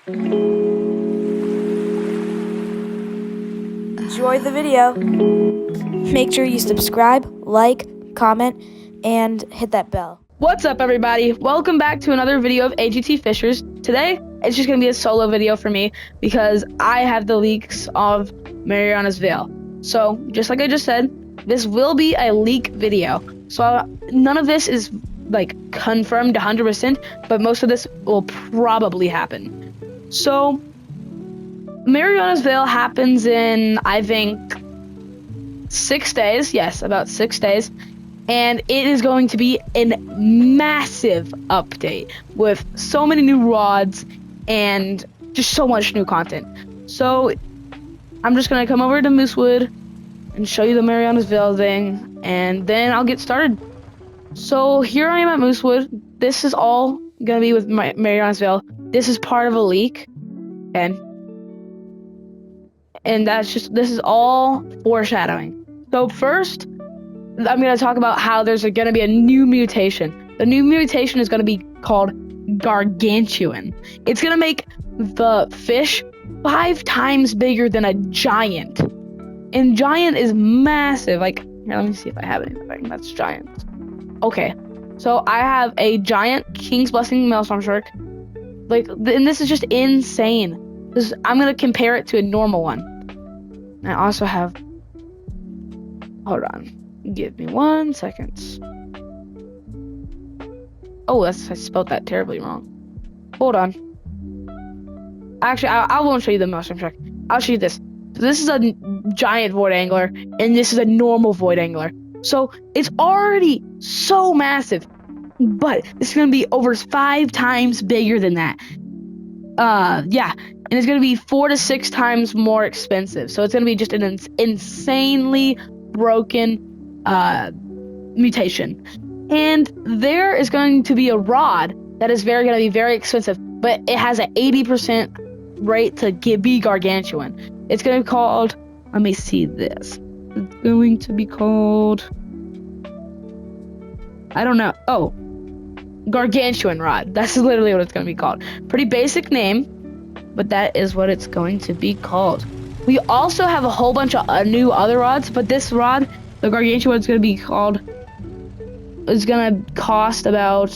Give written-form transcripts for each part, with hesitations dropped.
Enjoy the video. Make sure you subscribe, like, comment, and hit that bell. What's up, everybody? Welcome back to another video of AGT Fishers. Today, it's just going to be a solo video for me because I have the leaks of Marianas Veil. So, just like I just said, this will be a leak video. So, none of this is, confirmed 100%, but most of this will probably happen. So, Marianas Veil happens in, I think, 6 days. Yes, about 6 days. And it is going to be a massive update with so many new rods and just so much new content. So I'm just going to come over to Moosewood and show you the Marianas Veil thing, and then I'll get started. So here I am at Moosewood. This is all going to be with Marianas Veil. This is part of a leak. And this is all foreshadowing. So first, I'm going to talk about how there's going to be a new mutation. The new mutation is going to be called Gargantuan. It's going to make the fish 5 times bigger than a giant. And giant is massive. Here, let me see if I have anything that's giant. Okay, so I have a giant King's Blessing Maelstrom Shark. And this is just insane. I'm going to compare it to a normal one. And I also have... Hold on. Give me 1 second. Oh, I spelled that terribly wrong. Hold on. Actually, I won't show you the Maelstrom Shark. I'll show you this. So this is a giant void angler, and this is a normal void angler. So it's already so massive, but it's going to be over 5 times bigger than that. Yeah, and it's going to be 4 to 6 times more expensive. So it's going to be just an insanely broken mutation. And there is going to be a rod that is going to be very expensive, but it has an 80% rate to be gargantuan. It's going to be called, let me see this. It's going to be called, I don't know. Oh, gargantuan rod. That's literally what it's going to be called. Pretty basic name, but that is what it's going to be called. We also have a whole bunch of new other rods, but this rod, the gargantuan, is going to be called, it's going to cost about,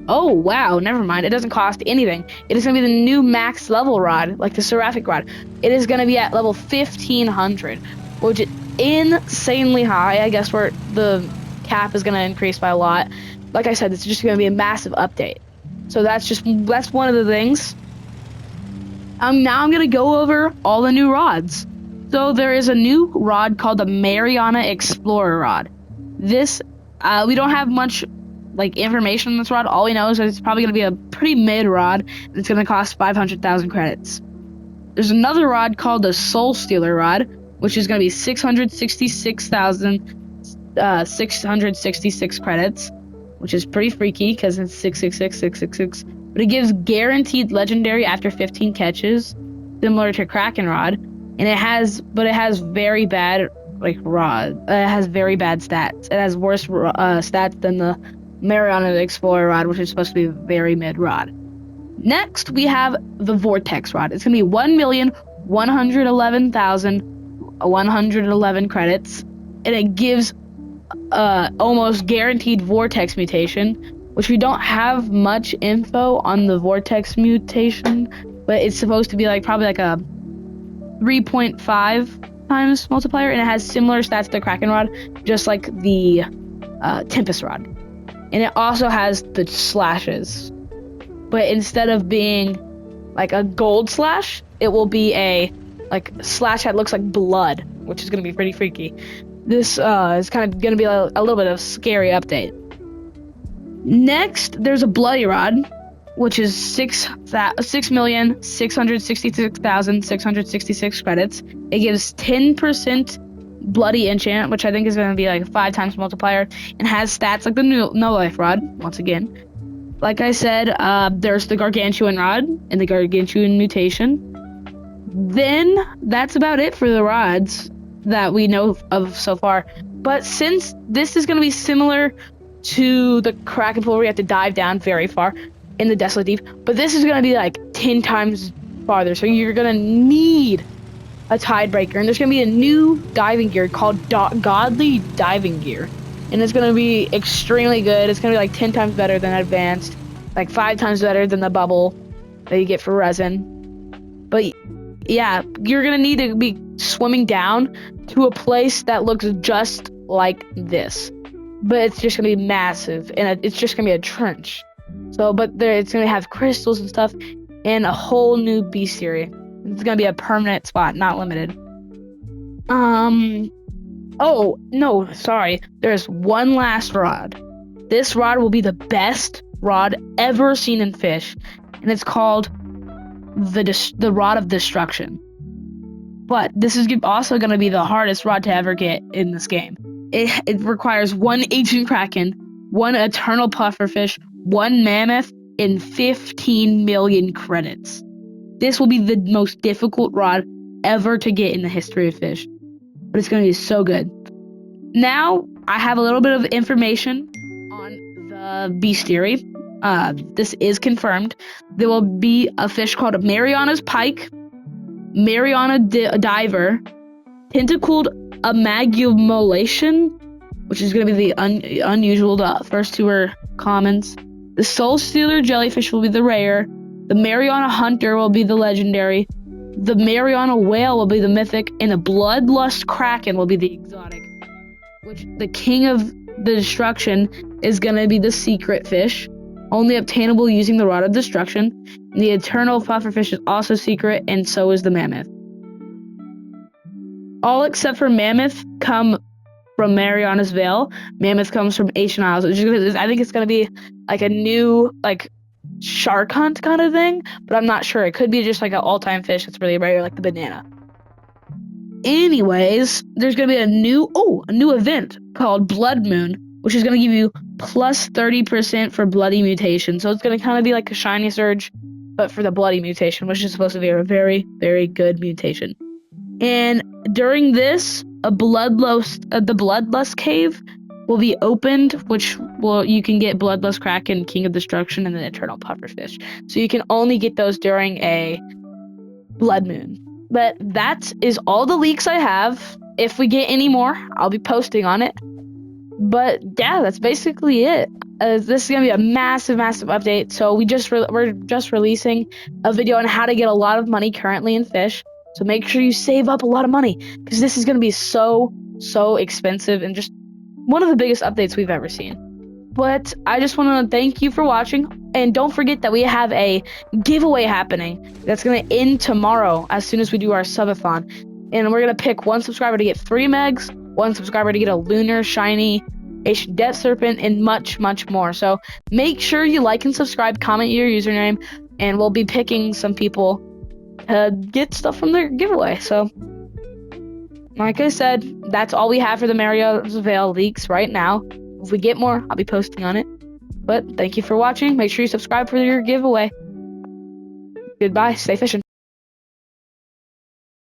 oh wow, never mind, it doesn't cost anything. It is going to be the new max level rod, like the Seraphic rod. It is going to be at level 1500, which is insanely high. I guess where the cap is going to increase by a lot. Like I said, it's just going to be a massive update. So that's one of the things. Now I'm going to go over all the new rods. So there is a new rod called the Mariana Explorer rod. This, we don't have much information on this rod. All we know is that it's probably going to be a pretty mid rod, and it's going to cost 500,000 credits. There's another rod called the Soul Stealer rod, which is going to be 666,666 credits, which is pretty freaky because it's 666,666. But it gives guaranteed legendary after 15 catches, similar to Kraken rod. And it has very bad rod. It has very bad stats. It has worse stats than the Mariana Explorer rod, which is supposed to be a very mid rod. Next, we have the Vortex rod. It's gonna be 1,111,111 credits, and it gives almost guaranteed Vortex mutation, which we don't have much info on the Vortex mutation, but it's supposed to be probably a 3.5 times multiplier, and it has similar stats to the Kraken rod, just like the Tempest rod. And it also has the slashes, but instead of being a gold slash, it will be a slash that looks like blood, which is going to be pretty freaky. This is kind of going to be a little bit of a scary update. Next, there's a bloody rod, which is 6,666,666 credits. It gives 10% bloody enchant, which I think is going to be 5 times multiplier, and has stats like the no life rod. Once again, like I said, there's the gargantuan rod and the gargantuan mutation. Then that's about it for the rods that we know of so far. But since this is going to be similar to the Kraken pool where you have to dive down very far in the Desolate Deep, but this is going to be 10 times farther. So you're gonna need a tiebreaker, and there's gonna be a new diving gear called Godly Diving Gear, and it's gonna be extremely good. It's gonna be like 10 times better than Advanced, like 5 times better than the bubble that you get for resin. But yeah, you're gonna need to be swimming down to a place that looks just like this, but it's just gonna be massive, and it's just gonna be a trench. So, but it's gonna have crystals and stuff, and a whole new bestiary. It's gonna be a permanent spot, not limited. Oh no, sorry. There's one last rod. This rod will be the best rod ever seen in fish, and it's called the Rod of Destruction. But this is also gonna be the hardest rod to ever get in this game. It requires 1 ancient kraken, 1 eternal pufferfish, 1 mammoth, and 15 million credits. This will be the most difficult rod ever to get in the history of fish, but it's going to be so good. Now, I have a little bit of information on the bestiary. This is confirmed. There will be a fish called a Marianas pike, Mariana diver, tentacled amalgamation, which is going to be the unusual. The first 2 are commons. The soul stealer jellyfish will be the rare. The Mariana hunter will be the legendary. The Mariana whale will be the mythic, and the bloodlust kraken will be the exotic. Which the king of the destruction is going to be the secret fish, only obtainable using the Rod of Destruction. And the eternal pufferfish is also secret, and so is the mammoth. All except for mammoth come from Mariana's Veil. Mammoth comes from Ancient Isles. I think it's going to be like a new shark hunt kind of thing, but I'm not sure. It could be just like an all-time fish that's really rare, like the banana. Anyways, there's going to be a new event called Blood Moon, which is going to give you plus 30% for bloody mutation. So it's going to kind of be like a shiny surge, but for the bloody mutation, which is supposed to be a very, very good mutation. And during this, the Bloodlust Cave will be opened, which you can get Bloodlust Kraken, King of Destruction, and the Eternal Pufferfish. So you can only get those during a Blood Moon. But that is all the leaks I have. If we get any more, I'll be posting on it. But yeah, that's basically it. This is gonna be a massive update. So we're just releasing a video on how to get a lot of money currently in fish. So make sure you save up a lot of money, because this is gonna be so expensive and just one of the biggest updates we've ever seen. But I just want to thank you for watching, and don't forget that we have a giveaway happening that's going to end tomorrow as soon as we do our subathon. And we're going to pick 1 subscriber to get 3 megs, 1 subscriber to get a lunar, shiny, ancient death serpent, and much more. So make sure you like and subscribe, comment your username, and we'll be picking some people to get stuff from their giveaway. So like I said, that's all we have for the Marianas Veil leaks right now. If we get more, I'll be posting on it. But thank you for watching. Make sure you subscribe for your giveaway. Goodbye. Stay fishing.